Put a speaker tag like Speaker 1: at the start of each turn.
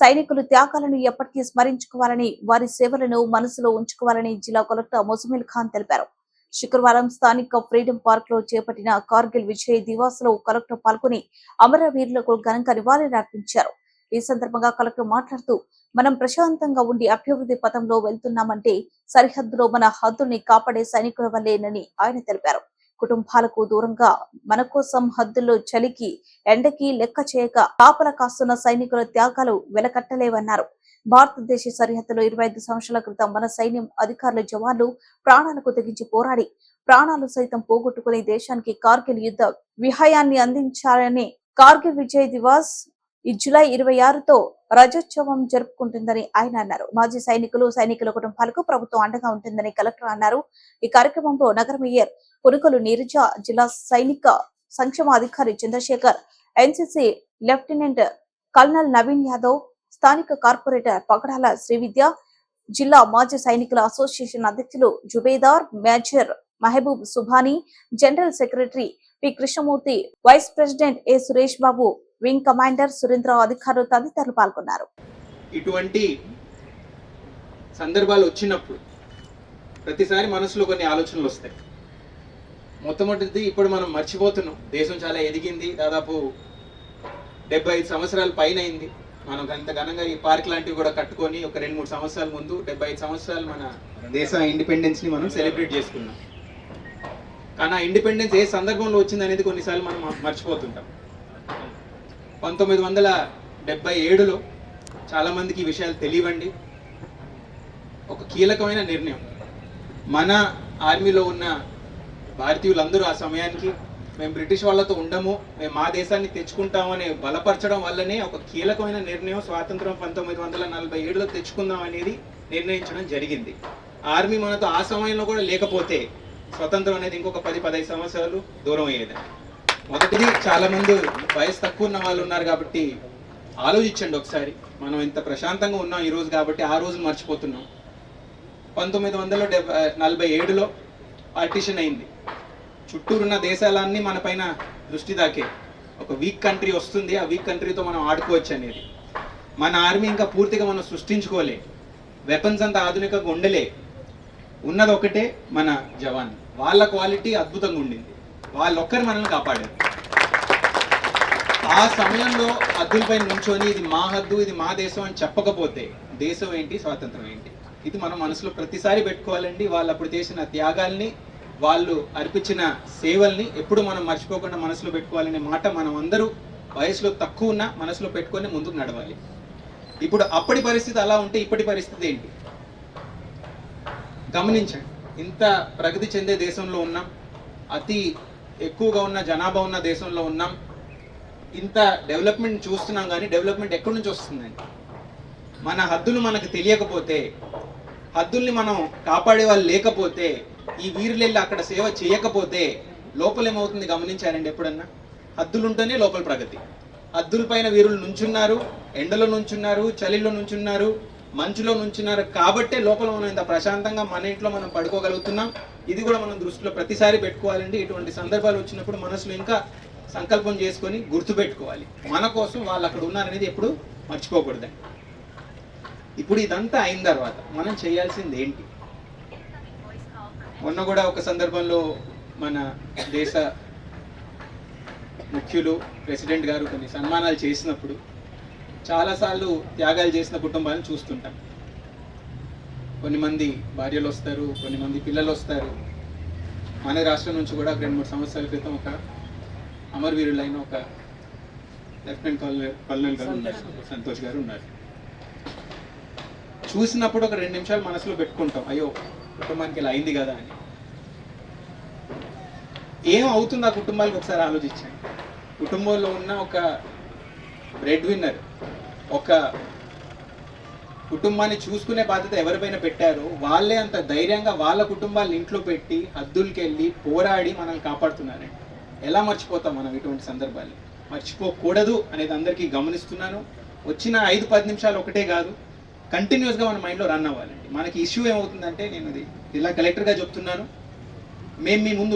Speaker 1: సైనికులు త్యాగాలను ఎప్పటికీ స్మరించుకోవాలని, వారి సేవలను మనసులో ఉంచుకోవాలని జిల్లా కలెక్టర్ మొజమిల్ ఖాన్ తెలిపారు. శుక్రవారం స్థానిక ఫ్రీడమ్ పార్క్ లో చేపట్టిన కార్గిల్ విజయ్ దివాస్ లో కలెక్టర్ పాల్గొని అమరవీరులకు ఘనంగా నివాళులర్పించారు. ఈ సందర్భంగా కలెక్టర్ మాట్లాడుతూ, మనం ప్రశాంతంగా ఉండి అభివృద్ధి పథంలో వెళ్తున్నామంటే సరిహద్దులో మన హద్దుల్ని కాపాడే సైనికుల వల్లేనని ఆయన తెలిపారు. కుటుంబాలకు దూరంగా మన కోసం హద్దుల్లో చలికి ఎండకి లెక్క చేయక కాపల కాస్తున్న సైనికుల త్యాగాలు వెలకట్టలేవన్నారు. భారతదేశ సరిహద్దులో 25 సంవత్సరాల క్రితం మన సైన్యం అధికారుల జవాన్లు ప్రాణాలకు తెగించి పోరాడి ప్రాణాలు సైతం పోగొట్టుకుని దేశానికి కార్గిల్ యుద్ధ విజయాన్ని అందించారని కార్గిల్ విజయ్ దివాస్ ఈ జూలై 26తో రజోత్సవం జరుపుకుంటుందని ఆయన అన్నారు. మాజీ సైనికుల కుటుంబాలకు ప్రభుత్వం అండగా ఉంటుందని కలెక్టర్ అన్నారు. ఈ కార్యక్రమంలో నగర మేయర్ పునుకలు నీరజ, జిల్లా సైనిక సంక్షేమ అధికారి Chandrashekar, NCC lieutenant colonel Naveen Yadav, స్థానిక కార్పొరేటర్ పగడాల శ్రీవిద్య, జిల్లా మాజీ సైనికుల అసోసియేషన్ అధ్యక్షులు Subedar, major Mahaboob Subhani, general secretary P Krishnamurthy, vice president A Suresh Babu, wing commander Surendra, అధికారులు తదితరులు పాల్గొన్నారు.
Speaker 2: ఇటువంటి సందర్భాలు వచ్చినప్పుడు ప్రతిసారి మనసులో కొన్ని ఆలోచనలు వస్తాయి. మొట్టమొదటిది, ఇప్పుడు మనం మర్చిపోతున్నాం, దేశం చాలా ఎదిగింది, దాదాపు 75 సంవత్సరాల పైన అయింది. మనం అంత ఘనంగా ఈ పార్క్ లాంటివి కూడా కట్టుకొని ఒక 2-3 సంవత్సరాల ముందు 75 సంవత్సరాలు మన దేశ ఇండిపెండెన్స్ని మనం సెలబ్రేట్ చేసుకున్నాం. కానీ ఆ ఇండిపెండెన్స్ ఏ సందర్భంలో వచ్చింది అనేది కొన్నిసార్లు మనం మర్చిపోతుంటాం. 1977లో చాలామందికి ఈ విషయాలు తెలియవండి. ఒక కీలకమైన నిర్ణయం, మన ఆర్మీలో ఉన్న భారతీయులందరూ ఆ సమయానికి మేము బ్రిటిష్ వాళ్ళతో ఉండము, మేము మా దేశాన్ని తెచ్చుకుంటామని బలపరచడం వల్లనే ఒక కీలకమైన నిర్ణయం స్వాతంత్రం 1947లో తెచ్చుకుందాం అనేది నిర్ణయించడం జరిగింది. ఆర్మీ మనతో ఆ సమయంలో కూడా లేకపోతే స్వతంత్రం అనేది ఇంకొక 10-15 సంవత్సరాలు దూరం అయ్యేది. మొదటిది, చాలా మంది వయసు తక్కువ ఉన్న వాళ్ళు ఉన్నారు కాబట్టి ఆలోచించండి ఒకసారి. మనం ఇంత ప్రశాంతంగా ఉన్నాం ఈరోజు కాబట్టి ఆ రోజు మర్చిపోతున్నాం. 1947లో పార్టీషన్ అయింది. చుట్టూరున్న దేశాలన్నీ మన పైన దృష్టి దాకే. ఒక వీక్ కంట్రీ వస్తుంది, ఆ వీక్ కంట్రీతో మనం ఆడుకోవచ్చు అనేది. మన ఆర్మీ ఇంకా పూర్తిగా మనం సృష్టించుకోలే, వెపన్స్ అంతా ఆధునికంగా ఉండలే. ఉన్నది ఒకటే, మన జవాన్. వాళ్ళ క్వాలిటీ అద్భుతంగా ఉండింది, వాళ్ళొక్కరు మనల్ని కాపాడారు. ఆ సమయంలో హద్దులపై నుంచొని ఇది మా హద్దు, ఇది మా దేశం అని చెప్పకపోతే దేశం ఏంటి, స్వాతంత్రం ఏంటి? ఇది మనం మనసులో ప్రతిసారి పెట్టుకోవాలండి. వాళ్ళు అప్పుడు చేసిన త్యాగాల్ని, వాళ్ళు అర్పించిన సేవల్ని ఎప్పుడు మనం మర్చిపోకుండా మనసులో పెట్టుకోవాలనే మాట మనం అందరూ వయసులో తక్కువ ఉన్న మనసులో పెట్టుకొని ముందుకు నడవాలి. ఇప్పుడు అప్పటి పరిస్థితి అలా ఉంటే ఇప్పటి పరిస్థితి ఏంటి గమనించండి. ఇంత ప్రగతి చెందే దేశంలో ఉన్నాం, అతి ఎక్కువగా ఉన్న జనాభా ఉన్న దేశంలో ఉన్నాం, ఇంత డెవలప్మెంట్ చూస్తున్నాం. కానీ డెవలప్మెంట్ ఎక్కడి నుంచి వస్తుందండి? మన హద్దులు మనకు తెలియకపోతే, హద్దుల్ని మనం కాపాడే వాళ్ళు లేకపోతే, ఈ వీరులు వెళ్ళి అక్కడ సేవ చేయకపోతే లోపలేమవుతుంది గమనించారండి ఎప్పుడన్నా? హద్దులుంటేనే లోపల ప్రగతి. హద్దుల పైన వీరులు నుంచున్నారు, ఎండలో నుంచున్నారు, చలిలో నుంచున్నారు, మంచులో నుంచున్నారు కాబట్టే లోపల మనం ఇంత ప్రశాంతంగా మన ఇంట్లో మనం పడుకోగలుగుతున్నాం. ఇది కూడా మనం దృష్టిలో ప్రతిసారి పెట్టుకోవాలండి. ఇటువంటి సందర్భాలు వచ్చినప్పుడు మనసులో ఇంకా సంకల్పం చేసుకొని గుర్తుపెట్టుకోవాలి, మన కోసం వాళ్ళు అక్కడ ఉన్నారనేది ఎప్పుడు మర్చిపోకూడదండి. ఇప్పుడు ఇదంతా అయిన తర్వాత మనం చేయాల్సింది ఏంటి? మొన్న కూడా ఒక సందర్భంలో మన దేశ ముఖ్యులు ప్రెసిడెంట్ గారు కొన్ని సన్మానాలు చేసినప్పుడు చాలాసార్లు త్యాగాలు చేసిన కుటుంబాలను చూస్తుంటాం. కొన్ని మంది భార్యలు వస్తారు, కొన్ని మంది పిల్లలు వస్తారు. మన రాష్ట్రం నుంచి కూడా 2-3 సంవత్సరాల క్రితం ఒక అమరవీరులైన ఒక లెఫ్టినెంట్ కల్నల్ గారు ఉన్నారు, సంతోష్ గారు ఉన్నారు. చూసినప్పుడు ఒక 2 నిమిషాలు మనసులో పెట్టుకుంటాం, అయ్యో కుటుంబానికి ఇలా అయింది కదా అని. ఏం అవుతుంది ఆ కుటుంబాలకు ఒకసారి ఆలోచించండి. కుటుంబంలో ఉన్న ఒక బ్రెడ్ విన్నర్, ఒక కుటుంబాన్ని చూసుకునే బాధ్యత ఎవరిపైన పెట్టారో వాళ్ళే అంత ధైర్యంగా వాళ్ళ కుటుంబాలను ఇంట్లో పెట్టి హద్దులకి వెళ్ళి పోరాడి మనల్ని కాపాడుతున్నారండి. ఎలా మర్చిపోతాం మనం ఇటువంటి సందర్భాలు? మర్చిపోకూడదు అనేది అందరికీ గమనిస్తున్నాను. వచ్చిన 5-10 నిమిషాలు ఒకటే కాదు, కంటిన్యూస్గా మన మైండ్లో రన్ అవ్వాలండి. మనకి ఇష్యూ ఏమవుతుందంటే, నేను ఇది జిల్లా కలెక్టర్గా చెప్తున్నాను, మేము మీ ముందు